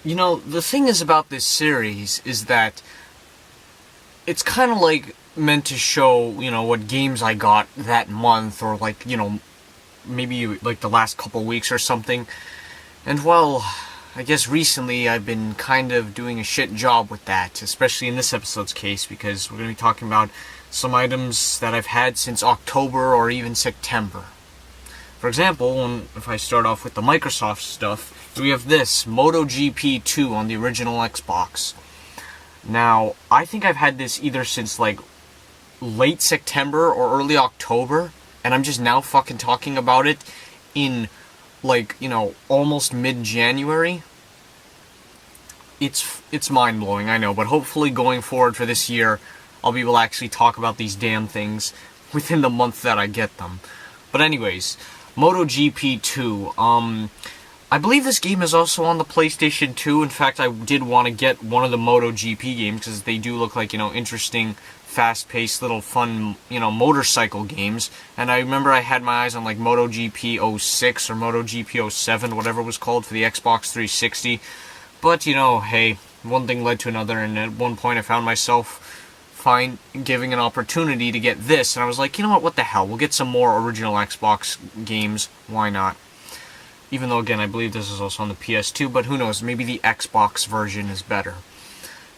You know, the thing is about this series is that it's kind of like meant to show, what games I got that month, or like, maybe like the last couple weeks or something. And well, I guess recently I've been kind of doing a shit job with that, especially in this episode's case, because we're going to be talking about some items that I've had since October or even September. For example, if I start off with the Microsoft stuff, we have this, MotoGP 2 on the original Xbox. Now, I think I've had this either since like late September or early October, and I'm just now fucking talking about it in like, almost mid-January. It's mind-blowing, I know, but hopefully going forward for this year, I'll be able to actually talk about these damn things within the month that I get them. But anyways, MotoGP 2, I believe this game is also on the PlayStation 2. In fact, I did want to get one of the MotoGP games, because they do look like, interesting, fast-paced, little fun, motorcycle games. And I remember I had my eyes on, like, MotoGP 06 or MotoGP 07, whatever it was called, for the Xbox 360. But, hey, one thing led to another, and at one point I found myself giving an opportunity to get this, and I was like, what the hell, we'll get some more original Xbox games, why not? Even though, again, I believe this is also on the PS2, but who knows, maybe the Xbox version is better.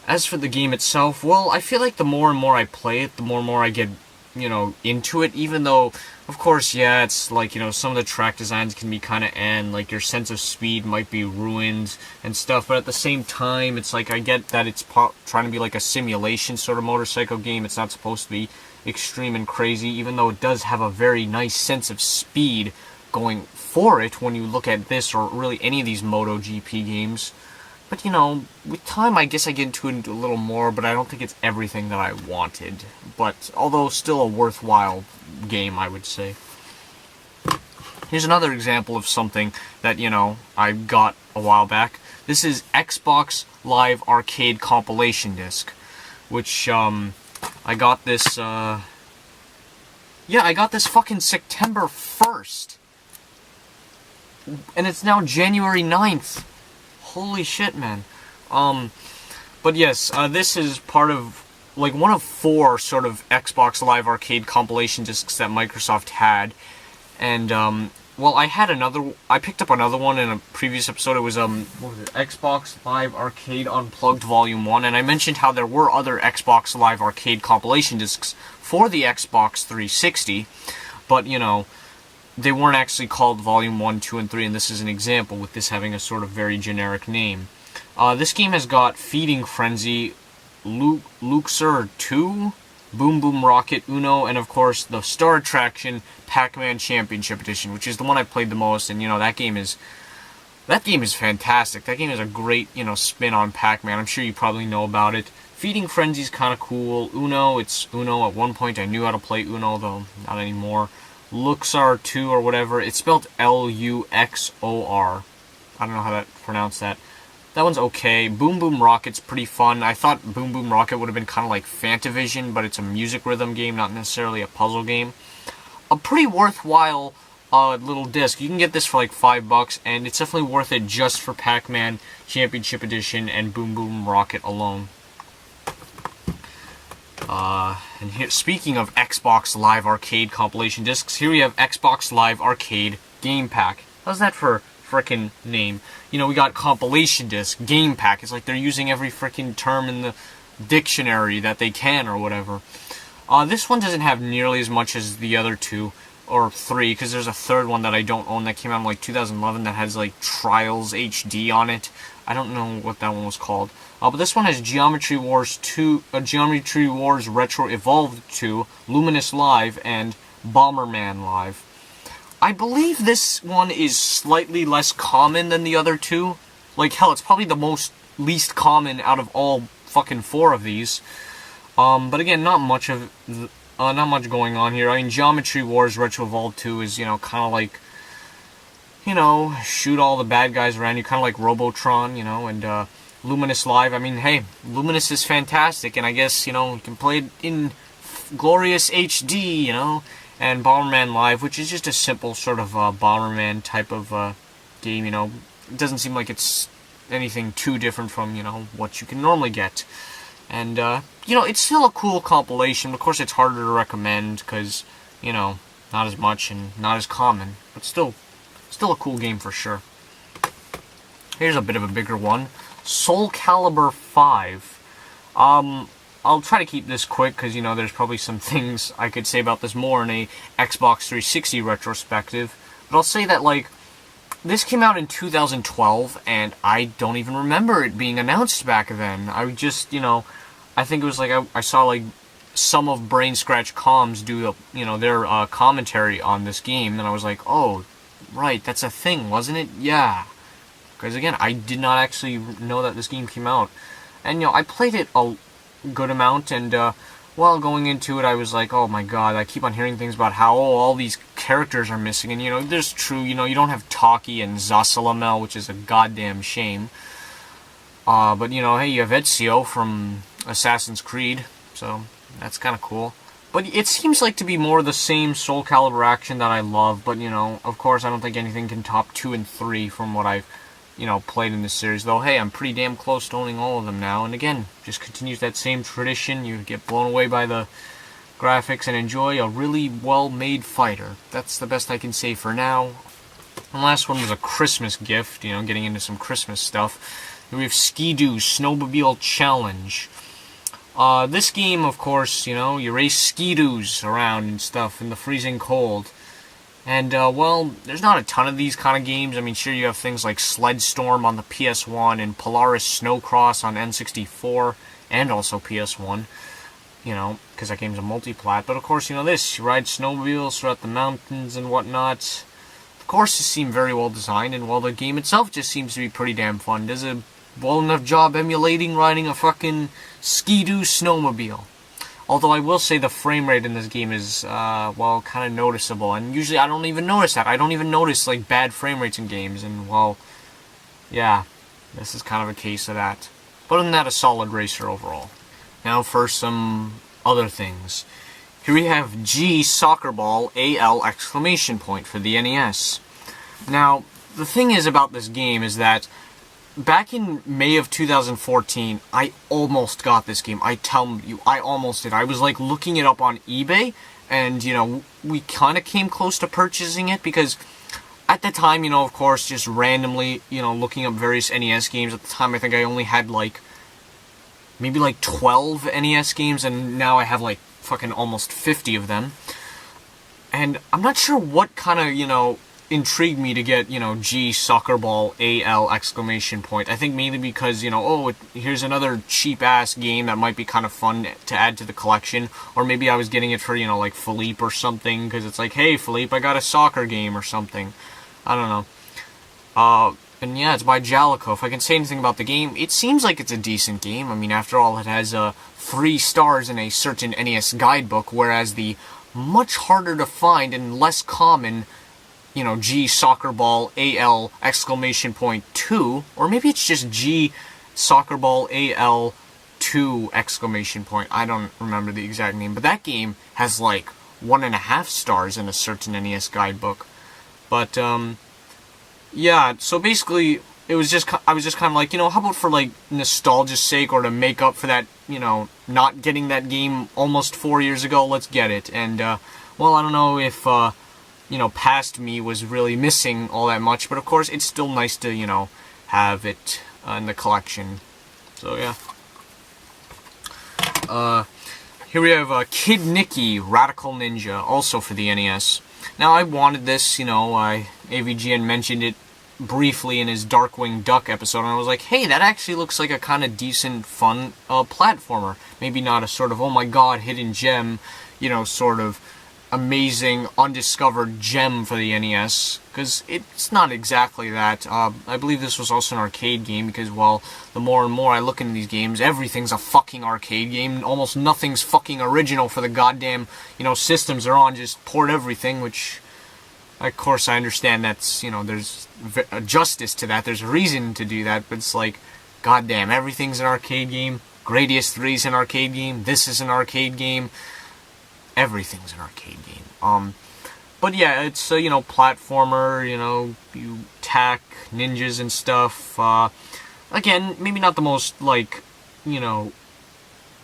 As for the game itself, well, I feel like the more and more I play it, the more and more I get, into it, even though, of course, yeah, it's like, some of the track designs can be kind of like your sense of speed might be ruined and stuff, but at the same time, it's like, I get that it's trying to be like a simulation sort of motorcycle game. It's not supposed to be extreme and crazy, even though it does have a very nice sense of speed going for it when you look at this, or really any of these MotoGP games. But, with time, I guess I get into it a little more, but I don't think it's everything that I wanted. But, although still a worthwhile game, I would say. Here's another example of something that, I got a while back. This is Xbox Live Arcade Compilation Disc, which, I got this, I got this fucking September 1st. And it's now January 9th. Holy shit, man. But yes, this is part of, like, one of 4 sort of Xbox Live Arcade compilation discs that Microsoft had. And, well, I picked up another one in a previous episode. It was, what was it? Xbox Live Arcade Unplugged Volume 1. And I mentioned how there were other Xbox Live Arcade compilation discs for the Xbox 360. But, they weren't actually called Volume 1, 2, and 3, and this is an example, with this having a sort of very generic name. This game has got Feeding Frenzy, Luxor 2, Boom Boom Rocket, Uno, and of course the star attraction, Pac-Man Championship Edition, which is the one I played the most, and that game is fantastic. That game is a great, spin on Pac-Man. I'm sure you probably know about it. Feeding Frenzy's kind of cool. Uno, it's Uno. At one point I knew how to play Uno, though not anymore. Luxor 2 or whatever. It's spelled Luxor. I don't know how to pronounce that. That one's okay. Boom Boom Rocket's pretty fun. I thought Boom Boom Rocket would have been kind of like Fantavision, but it's a music rhythm game, not necessarily a puzzle game. A pretty worthwhile little disc. You can get this for like $5, and it's definitely worth it just for Pac-Man Championship Edition and Boom Boom Rocket alone. And here, speaking of Xbox Live Arcade compilation discs, here we have Xbox Live Arcade Game Pack. How's that for frickin' name? We got compilation disc, Game Pack. It's like they're using every frickin' term in the dictionary that they can, or whatever. This one doesn't have nearly as much as the other 2, or 3, because there's a third one that I don't own that came out in like 2011 that has like Trials HD on it. I don't know what that one was called. But this one has Geometry Wars 2, Geometry Wars Retro Evolved 2, Luminous Live, and Bomberman Live. I believe this one is slightly less common than the other 2. Like, hell, it's probably the least common out of all fucking 4 of these. But again, not much going on here. I mean, Geometry Wars Retro Evolved 2 is, kind of like, shoot all the bad guys around you, kind of like Robotron, and, Luminous Live, I mean, hey, Luminous is fantastic, and I guess, you can play it in glorious HD, and Bomberman Live, which is just a simple sort of Bomberman type of game, It doesn't seem like it's anything too different from, what you can normally get. And, it's still a cool compilation. Of course, it's harder to recommend because, not as much and not as common. But still a cool game for sure. Here's a bit of a bigger one. Soul Calibur 5. I'll try to keep this quick because, there's probably some things I could say about this more in a Xbox 360 retrospective. But I'll say that, this came out in 2012, and I don't even remember it being announced back then. I just, I think it was I saw, some of Brain Scratch Comms do, their commentary on this game, and I was like, oh, right, that's a thing, wasn't it? Yeah. Because, again, I did not actually know that this game came out. And, I played it a good amount, and while going into it, I was like, oh my god, I keep on hearing things about how all these characters are missing, and there's true, you don't have Taki and Zasalamel, which is a goddamn shame. But hey, you have Ezio from Assassin's Creed, so that's kind of cool. But it seems like to be more the same Soul Calibur action that I love, but of course I don't think anything can top 2 and 3 from what I've played in this series, though, hey, I'm pretty damn close to owning all of them now, and again, just continues that same tradition. You get blown away by the graphics and enjoy a really well-made fighter. That's the best I can say for now. And last one was a Christmas gift, getting into some Christmas stuff. We have Ski-Doo Snowmobile Challenge. This game, of course, you race Ski-Doos around and stuff in the freezing cold. And, well, there's not a ton of these kind of games. I mean, sure, you have things like Sled Storm on the PS1 and Polaris Snowcross on N64 and also PS1, because that game's a multi-plat. But, of course, this, you ride snowmobiles throughout the mountains and whatnot. Of course, it seemed very well designed, and, well, the game itself just seems to be pretty damn fun. Does a well enough job emulating riding a fucking Ski-Doo snowmobile. Although I will say the frame rate in this game is, well, kind of noticeable. And usually I don't even notice that. I don't even notice, bad frame rates in games. And, well, yeah, this is kind of a case of that. But other than that, a solid racer overall. Now for some other things. Here we have G Soccer Ball AL exclamation point for the NES. Now, the thing is about this game is that back in May of 2014, I almost got this game. I tell you, I almost did. I was, looking it up on eBay, and, we kind of came close to purchasing it, because at the time, of course, just randomly, looking up various NES games. At the time, I think I only had, maybe, 12 NES games, and now I have, fucking almost 50 of them. And I'm not sure what kind of, intrigued me to get, G Soccer Ball AL exclamation point. I think mainly because, here's another cheap-ass game that might be kind of fun to add to the collection. Or maybe I was getting it for, Philippe or something, because it's like, hey, Philippe, I got a soccer game or something. I don't know. And yeah, it's by Jalico. If I can say anything about the game, it seems like it's a decent game. I mean, after all, it has 3 stars in a certain NES guidebook, whereas the much harder to find and less common G Soccer Ball AL exclamation point 2, or maybe it's just G Soccer Ball AL 2 exclamation point. I don't remember the exact name, but that game has 1.5 stars in a certain NES guidebook. But yeah, so basically I was just kind of like, how about for nostalgia's sake, or to make up for that, not getting that game almost 4 years ago, let's get it. And well, I don't know if past me was really missing all that much, but of course, it's still nice to, have it in the collection. So, yeah. Here we have Kid Nicky Radical Ninja, also for the NES. Now, I wanted this, AVGN mentioned it briefly in his Darkwing Duck episode, and I was like, hey, that actually looks like a kind of decent, fun platformer. Maybe not a sort of, oh my god, hidden gem, sort of amazing, undiscovered gem for the NES, because it's not exactly that. I believe this was also an arcade game, because, well, the more and more I look into these games, everything's a fucking arcade game. Almost nothing's fucking original for the goddamn, systems they're on. Just port everything, which, of course, I understand that's, there's justice to that. There's a reason to do that, but it's like, goddamn, everything's an arcade game. Gradius 3's an arcade game. This is an arcade game. Everything's an arcade game. But yeah, it's a, platformer, you attack ninjas and stuff. again, maybe not the most, like, you know,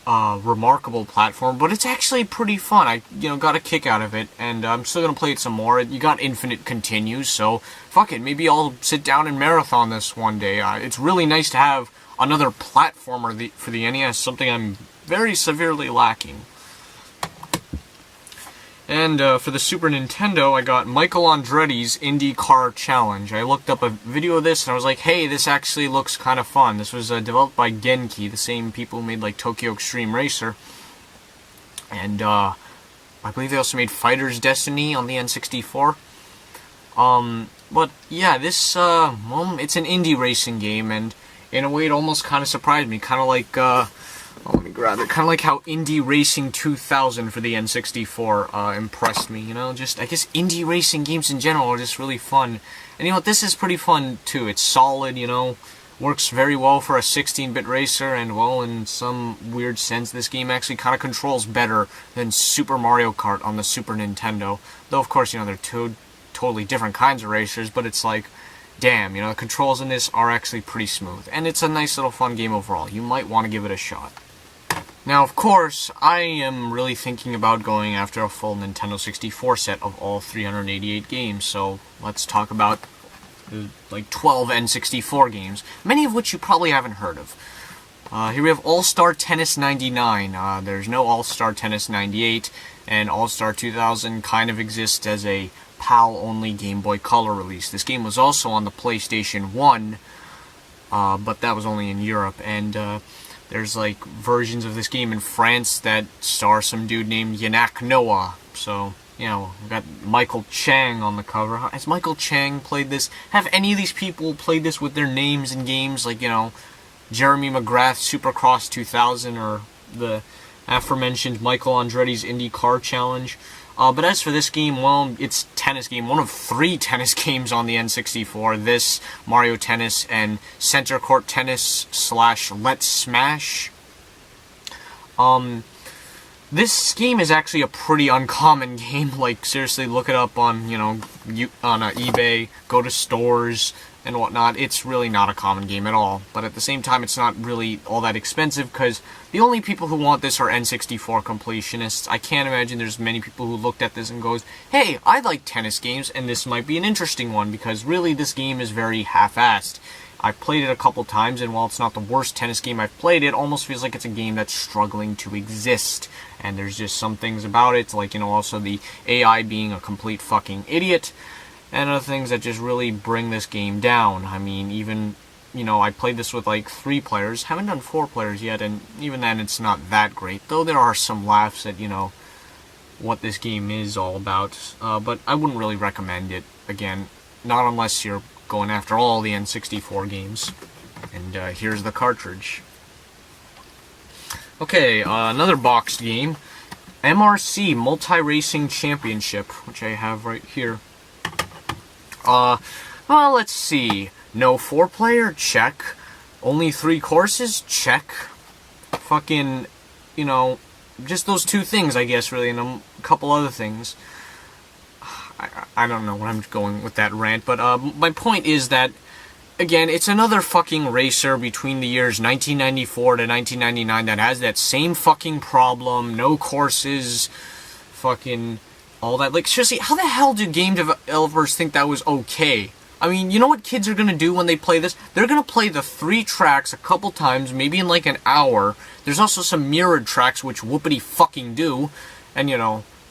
remarkable platform, but it's actually pretty fun. I, got a kick out of it, and I'm still gonna play it some more. You got infinite continues, so fuck it. Maybe I'll sit down and marathon this one day. It's really nice to have another platformer for the NES, something I'm very severely lacking. And for the Super Nintendo, I got Michael Andretti's IndyCar Challenge. I looked up a video of this, and I was like, hey, this actually looks kind of fun. This was developed by Genki, the same people who made, like, Tokyo Extreme Racer. And, I believe they also made Fighter's Destiny on the N64. But, yeah, this, well, it's an indie racing game, and in a way it almost kind of surprised me. Kind of like, let me grab it. Kind of like how Indie Racing 2000 for the N64 impressed me, just, I guess indie racing games in general are just really fun. And this is pretty fun too. It's solid, works very well for a 16-bit racer, and well, in some weird sense, this game actually kind of controls better than Super Mario Kart on the Super Nintendo. Though, of course, they're two totally different kinds of racers, but it's like, damn, the controls in this are actually pretty smooth. And it's a nice little fun game overall. You might want to give it a shot. Now, of course, I am really thinking about going after a full Nintendo 64 set of all 388 games, so let's talk about, like, 12 N64 games, many of which you probably haven't heard of. Here we have All-Star Tennis 99, there's no All-Star Tennis 98, and All-Star 2000 kind of exists as a PAL-only Game Boy Color release. This game was also on the PlayStation 1, but that was only in Europe, and, there's, like, versions of this game in France that star some dude named Yannick Noah. So, we've got Michael Chang on the cover. Has Michael Chang played this? Have any of these people played this with their names in games? Like, Jeremy McGrath Supercross 2000 or the aforementioned Michael Andretti's IndyCar Challenge. But as for this game, well, it's a tennis game. One of 3 tennis games on the N64. This, Mario Tennis, and Center Court Tennis / Let's Smash. This game is actually a pretty uncommon game. Like, seriously, look it up on, on eBay, go to stores and whatnot. It's really not a common game at all. But at the same time, it's not really all that expensive, because the only people who want this are N64 completionists. I can't imagine there's many people who looked at this and goes, hey, I like tennis games, and this might be an interesting one, because really this game is very half-assed. I've played it a couple times, and while it's not the worst tennis game I've played, it almost feels like it's a game that's struggling to exist. And there's just some things about it, like, also the AI being a complete fucking idiot, and other things that just really bring this game down. I mean, even, I played this with, like, 3 players. Haven't done 4 players yet, and even then it's not that great. Though there are some laughs at, what this game is all about. But I wouldn't really recommend it, again, not unless you're going after all the N64 games. And here's the cartridge. Okay, another boxed game. MRC Multi-Racing Championship, which I have right here. Well, let's see. No 4-player? Check. Only 3 courses? Check. Fucking, just those 2 things, I guess, really, and a couple other things. I don't know where I'm going with that rant, but my point is that, again, it's another fucking racer between the years 1994 to 1999 that has that same fucking problem, no courses, fucking all that. Like, seriously, how the hell do game developers think that was okay? I mean, you know what kids are gonna do when they play this? They're gonna play the 3 tracks a couple times, maybe in like an hour. There's also some mirrored tracks, which whoopity fucking do, and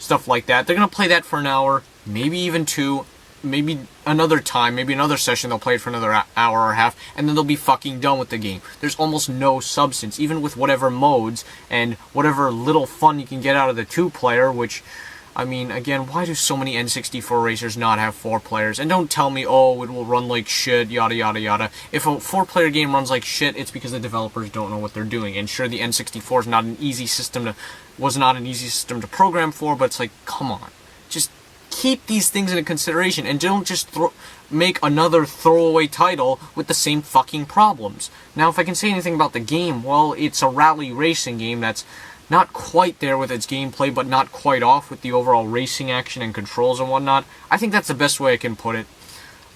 stuff like that. They're gonna play that for an hour, maybe even 2, maybe another time, maybe another session they'll play it for another hour or a half, and then they'll be fucking done with the game. There's almost no substance, even with whatever modes, and whatever little fun you can get out of the 2-player, which, I mean, again, why do so many N64 racers not have 4 players? And don't tell me, oh, it will run like shit, yada yada yada. If a 4-player game runs like shit, it's because the developers don't know what they're doing. And sure, the N64 is not an easy system was not an easy system to program for, but it's like, come on. Just keep these things into consideration, and don't just make another throwaway title with the same fucking problems. Now, if I can say anything about the game, well, it's a rally racing game that's not quite there with its gameplay, but not quite off with the overall racing action and controls and whatnot. I think that's the best way I can put it.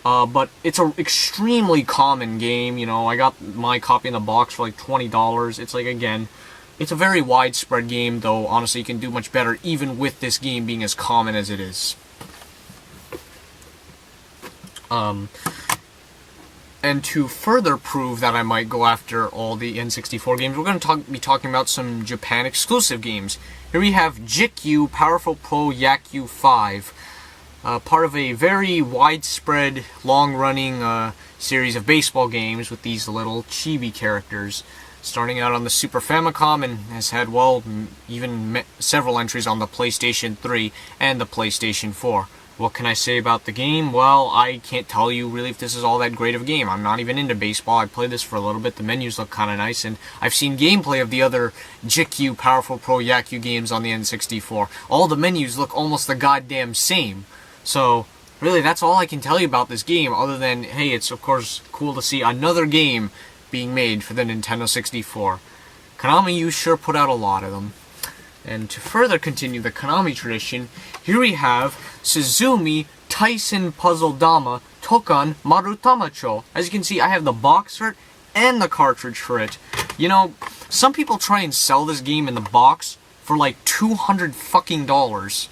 But it's an extremely common game. You know, I got my copy in the box for like $20. It's like, again, it's a very widespread game, though honestly you can do much better even with this game being as common as it is. And to further prove that I might go after all the N64 games, we're going to be talking about some Japan exclusive games. Here we have JIKU Powerful Pro Yakyu 5. Part of a very widespread, long-running series of baseball games with these little chibi characters. Starting out on the Super Famicom and has had, well, even several entries on the PlayStation 3 and the PlayStation 4. What can I say about the game? Well, I can't tell you really if this is all that great of a game. I'm not even into baseball. I played this for a little bit. The menus look kind of nice, and I've seen gameplay of the other JIKU Powerful Pro Yakyu games on the N64. All the menus look almost the goddamn same. So, really, that's all I can tell you about this game, other than, hey, it's of course cool to see another game being made for the Nintendo 64. Konami, you sure put out a lot of them. And to further continue the Konami tradition, here we have Susume Taisen Puzzle Dama Tokan Marutamacho. As you can see, I have the box for it and the cartridge for it. You know, some people try and sell this game in the box for like $200 fucking dollars.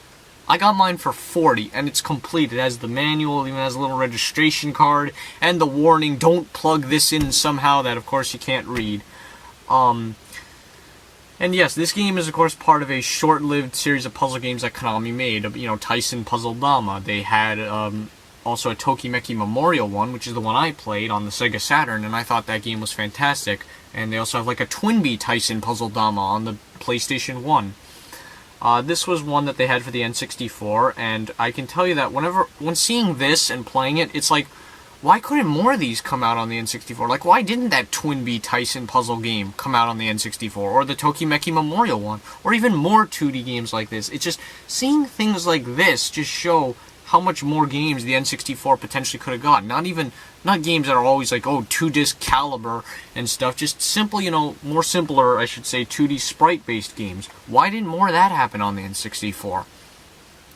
I got mine for $40, and it's complete. It has the manual, it even has a little registration card, and the warning, don't plug this in somehow, that of course you can't read. And yes, this game is of course part of a short-lived series of puzzle games that Konami made. You know, Taisen Puzzle Dama. They had also a Tokimeki Memorial one, which is the one I played on the Sega Saturn, and I thought that game was fantastic. And they also have like a Twinbee Taisen Puzzle Dama on the PlayStation 1. This was one that they had for the N64, and I can tell you that when seeing this and playing it, it's like, why couldn't more of these come out on the N64? Like, why didn't that Twinbee Taisen puzzle game come out on the N64? Or the Tokimeki Memorial one? Or even more 2D games like this? It's just, seeing things like this just show how much more games the N64 potentially could have got. Not games that are always like, oh, 2-disc caliber and stuff. Just simple, you know, more simpler, I should say, 2D sprite-based games. Why didn't more of that happen on the N64?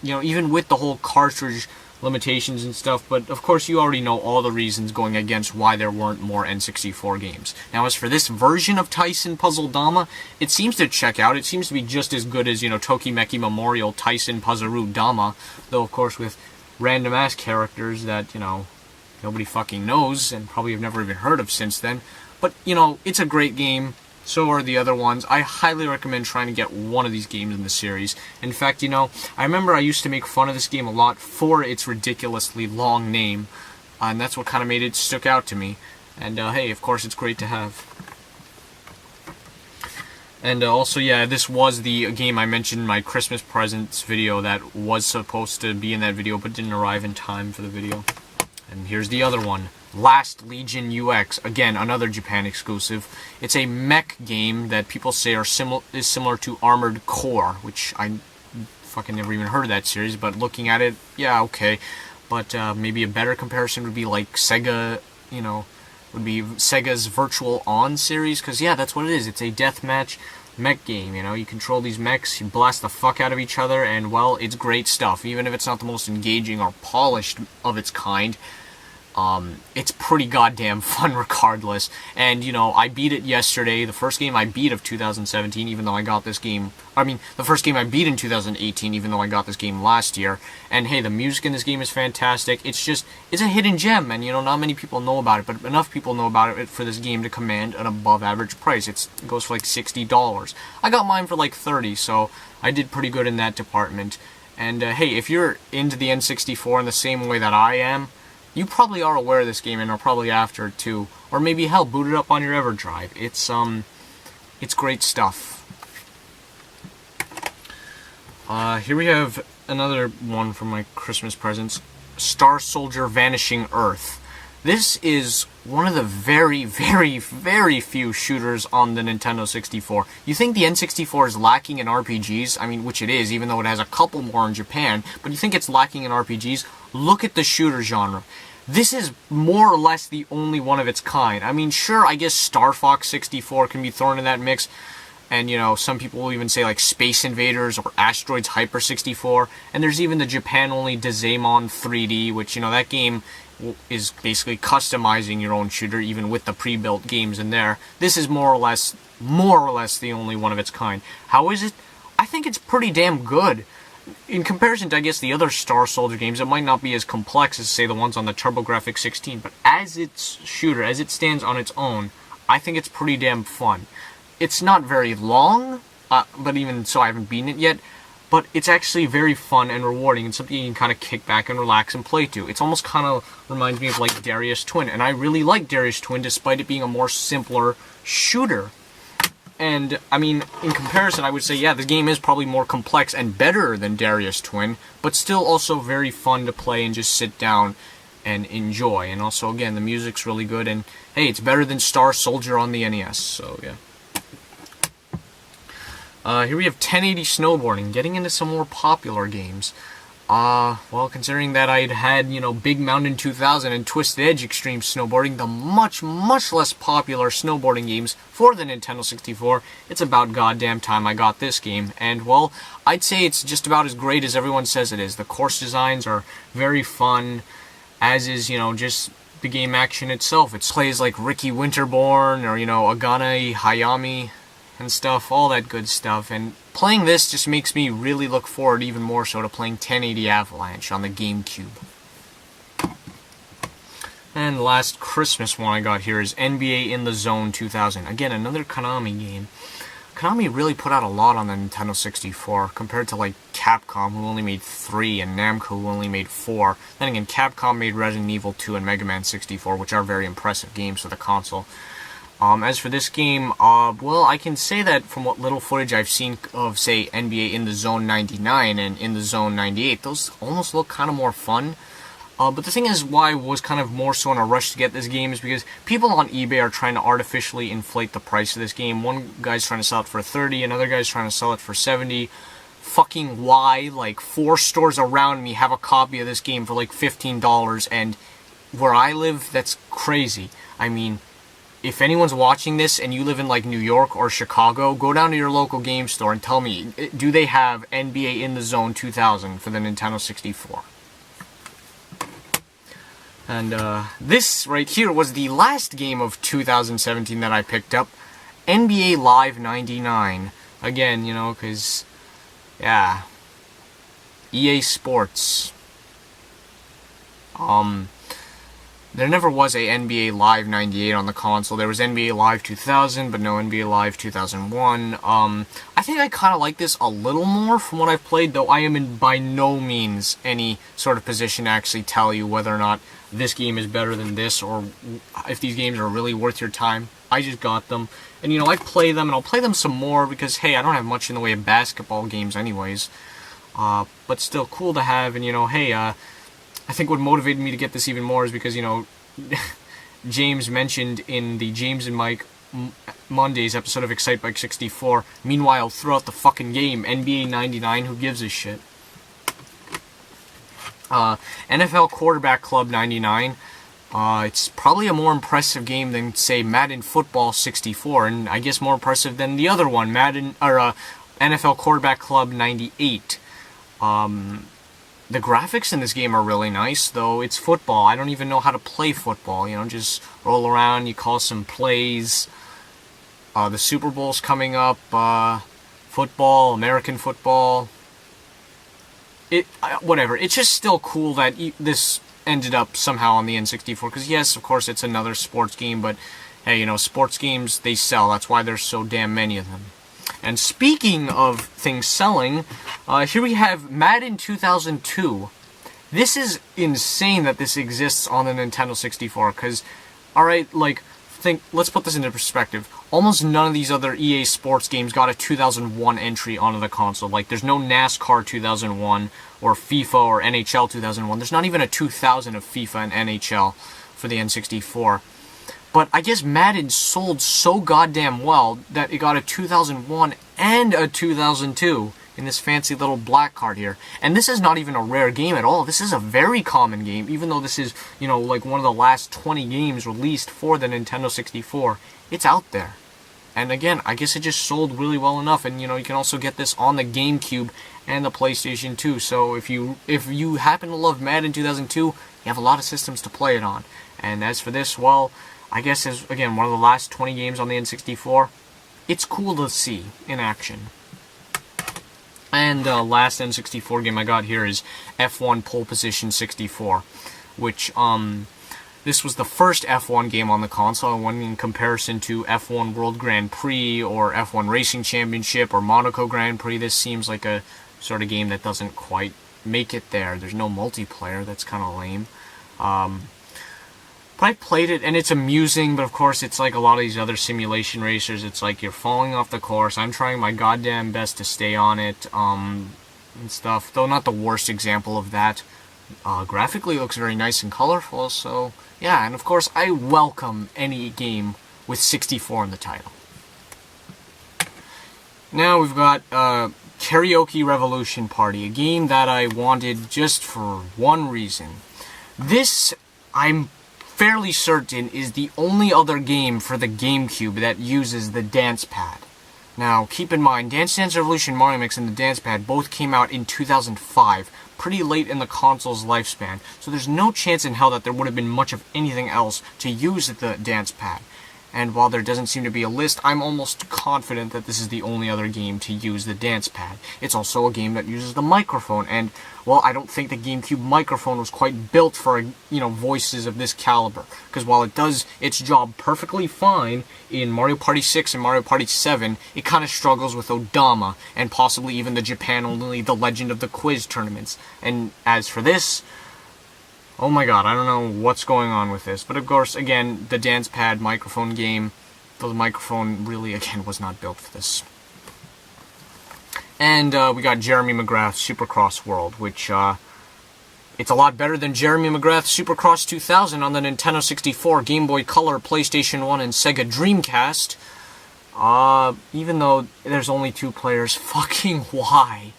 You know, even with the whole cartridge limitations and stuff, but of course you already know all the reasons going against why there weren't more N64 games. Now as for this version of Taisen Puzzle Dama, it seems to check out. It seems to be just as good as, you know, Tokimeki Memorial Taisen Puzzle Dama, though of course with random ass characters that, you know, nobody fucking knows and probably have never even heard of since then. But, you know, it's a great game. So are the other ones. I highly recommend trying to get one of these games in the series. In fact, you know, I remember I used to make fun of this game a lot for its ridiculously long name, and that's what kind of made it stick out to me. And hey, of course, it's great to have. And also, yeah, this was the game I mentioned in my Christmas presents video that was supposed to be in that video, but didn't arrive in time for the video. And here's the other one. Last Legion UX, again, another Japan exclusive. It's a mech game that people say is similar to Armored Core, which I fucking never even heard of that series, but looking at it, yeah, okay. But maybe a better comparison would be like Sega, you know, would be Sega's Virtual On series, because yeah, that's what it is. It's a deathmatch mech game, you know. You control these mechs, you blast the fuck out of each other, and well, it's great stuff. Even if it's not the most engaging or polished of its kind, it's pretty goddamn fun regardless. And, you know, I beat it yesterday, the first game I beat of 2017, even though I got this game, the first game I beat in 2018, even though I got this game last year. And hey, the music in this game is fantastic. It's a hidden gem, and, you know, not many people know about it, but enough people know about it for this game to command an above average price. It goes for like $60. I got mine for like $30, so I did pretty good in that department. And hey, if you're into the N64 in the same way that I am, you probably are aware of this game and are probably after it too. Or maybe, hell, boot it up on your EverDrive. It's great stuff. Here we have another one from my Christmas presents. Star Soldier Vanishing Earth. This is one of the very, very, very few shooters on the Nintendo 64. You think the N64 is lacking in RPGs? I mean, which it is, even though it has a couple more in Japan. But you think it's lacking in RPGs? Look at the shooter genre. This is more or less the only one of its kind. I mean, sure, I guess Star Fox 64 can be thrown in that mix. And, you know, some people will even say, like, Space Invaders or Asteroids Hyper 64. And there's even the Japan-only Dazemon 3D, which, you know, that game is basically customizing your own shooter, even with the pre-built games in there. This is more or less the only one of its kind. How is it? I think it's pretty damn good. In comparison to, I guess, the other Star Soldier games, it might not be as complex as, say, the ones on the TurboGrafx 16, but as its shooter, as it stands on its own, I think it's pretty damn fun. It's not very long, but even so, I haven't beaten it yet, but it's actually very fun and rewarding, and something you can kind of kick back and relax and play to. It's almost kind of reminds me of, like, Darius Twin, and I really like Darius Twin, despite it being a more simpler shooter. And, I mean, in comparison, I would say, yeah, the game is probably more complex and better than Darius Twin, but still also very fun to play and just sit down and enjoy. And also, again, the music's really good, and, hey, it's better than Star Soldier on the NES, so, yeah. Here we have 1080 snowboarding, getting into some more popular games. Well, considering that I'd had, Big Mountain 2000 and Twisted Edge Extreme Snowboarding, the much, much less popular snowboarding games for the Nintendo 64, it's about goddamn time I got this game. And, well, I'd say it's just about as great as everyone says it is. The course designs are very fun, as is, just the game action itself. It plays like Ricky Winterborn or, Agane Hayami and stuff, all that good stuff. And playing this just makes me really look forward even more so to playing 1080 Avalanche on the GameCube. And the last Christmas one I got here is NBA In the Zone 2000. Again, another Konami game. Konami really put out a lot on the Nintendo 64, compared to, like, Capcom, who only made 3, and Namco, who only made 4. Then again, Capcom made Resident Evil 2 and Mega Man 64, which are very impressive games for the console. As for this game, well, I can say that from what little footage I've seen of, say, NBA In the Zone 99 and In the Zone 98, those almost look kind of more fun. But the thing is, why I was kind of more so in a rush to get this game is because people on eBay are trying to artificially inflate the price of this game. One guy's trying to sell it for 30, another guy's trying to sell it for 70. Fucking why? Like, 4 stores around me have a copy of this game for like $15, and where I live, that's crazy. I mean, if anyone's watching this and you live in, like, New York or Chicago, go down to your local game store and tell me, do they have NBA In the Zone 2000 for the Nintendo 64? And, this right here was the last game of 2017 that I picked up, NBA Live 99. Again, because, yeah, EA Sports. There never was a NBA Live 98 on the console. There was NBA Live 2000, but no NBA Live 2001. I think I kind of like this a little more from what I've played, though I am in by no means any sort of position to actually tell you whether or not this game is better than this, or if these games are really worth your time. I just got them, and I play them, and I'll play them some more, because, hey, I don't have much in the way of basketball games anyways. But still cool to have, and, hey, I think what motivated me to get this even more is because, James mentioned in the James and Mike Mondays episode of Excite Bike 64, meanwhile, throughout the fucking game, NBA 99, who gives a shit? NFL Quarterback Club 99, it's probably a more impressive game than, say, Madden Football 64, and I guess more impressive than the other one, NFL Quarterback Club 98. The graphics in this game are really nice, though it's football. I don't even know how to play football, just roll around, you call some plays. The Super Bowl's coming up, football, American football. Whatever. It's just still cool that this ended up somehow on the N64, because yes, of course, it's another sports game, but hey, sports games, they sell. That's why there's so damn many of them. And speaking of things selling, here we have Madden 2002. This is insane that this exists on the Nintendo 64, because, alright, let's put this into perspective. Almost none of these other EA Sports games got a 2001 entry onto the console. Like, there's no NASCAR 2001, or FIFA, or NHL 2001. There's not even a 2000 of FIFA and NHL for the N64. But I guess Madden sold so goddamn well that it got a 2001 and a 2002 in this fancy little black card here. And this is not even a rare game at all. This is a very common game, even though this is, like one of the last 20 games released for the Nintendo 64. It's out there. And again, I guess it just sold really well enough, and you know, you can also get this on the GameCube and the PlayStation 2. So if you happen to love Madden 2002, you have a lot of systems to play it on. And as for this, well, I guess as again one of the last 20 games on the N64, it's cool to see in action. And last N64 game I got here is F1 Pole Position 64, which this was the first F1 game on the console, and one in comparison to F1 World Grand Prix or F1 Racing Championship or Monaco Grand Prix. This seems like a sort of game that doesn't quite make it there. There's no multiplayer. That's kind of lame. But I played it, and it's amusing, but of course it's like a lot of these other simulation racers. It's like you're falling off the course. I'm trying my goddamn best to stay on it, and stuff. Though not the worst example of that. Graphically, it looks very nice and colorful, so yeah, and of course I welcome any game with 64 in the title. Now we've got Karaoke Revolution Party, a game that I wanted just for one reason. This, I'm fairly certain, is the only other game for the GameCube that uses the dance pad. Now, keep in mind, Dance Dance Revolution Mario Mix and the dance pad both came out in 2005, pretty late in the console's lifespan, so there's no chance in hell that there would have been much of anything else to use the dance pad. And while there doesn't seem to be a list, I'm almost confident that this is the only other game to use the dance pad. It's also a game that uses the microphone, and, well, I don't think the GameCube microphone was quite built for, you know, voices of this caliber. Because while it does its job perfectly fine in Mario Party 6 and Mario Party 7, it kind of struggles with Dama, and possibly even the Japan-only The Legend of the Quiz tournaments. And as for this, oh my god, I don't know what's going on with this. But of course, again, the dance pad microphone game, though the microphone really, again, was not built for this. And we got Jeremy McGrath's Supercross World, which, it's a lot better than Jeremy McGrath's Supercross 2000 on the Nintendo 64, Game Boy Color, PlayStation 1, and Sega Dreamcast. Even though there's only 2 players, fucking why?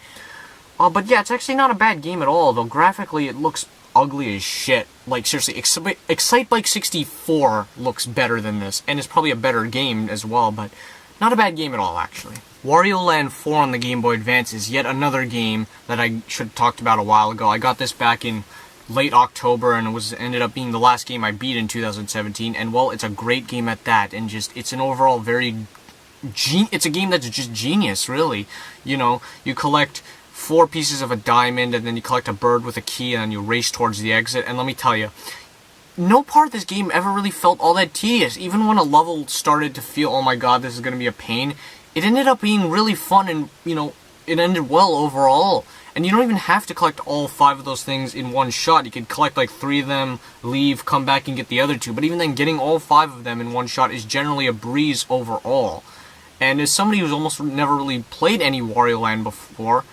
But yeah, it's actually not a bad game at all, though graphically it looks ugly as shit. Like, seriously, Excitebike 64 looks better than this, and it's probably a better game as well, but not a bad game at all, actually. Wario Land 4 on the Game Boy Advance is yet another game that I should have talked about a while ago. I got this back in late October, and it ended up being the last game I beat in 2017, and well, it's a great game at that, and just, it's an overall it's a game that's just genius, really. You know, you collect 4 pieces of a diamond, and then you collect a bird with a key, and then you race towards the exit, and let me tell you, no part of this game ever really felt all that tedious. Even when a level started to feel, oh my god, this is going to be a pain, it ended up being really fun, and, you know, it ended well overall. And you don't even have to collect all 5 of those things in one shot. You could collect like 3 of them, leave, come back and get the other 2, but even then, getting all 5 of them in one shot is generally a breeze overall. And as somebody who's almost never really played any Wario Land before,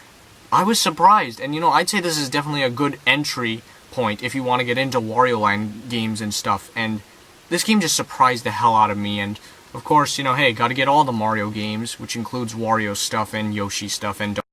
I was surprised, and you know, I'd say this is definitely a good entry point if you want to get into Wario Land games and stuff, and this game just surprised the hell out of me, and of course, you know, hey, gotta get all the Mario games, which includes Wario stuff and Yoshi stuff and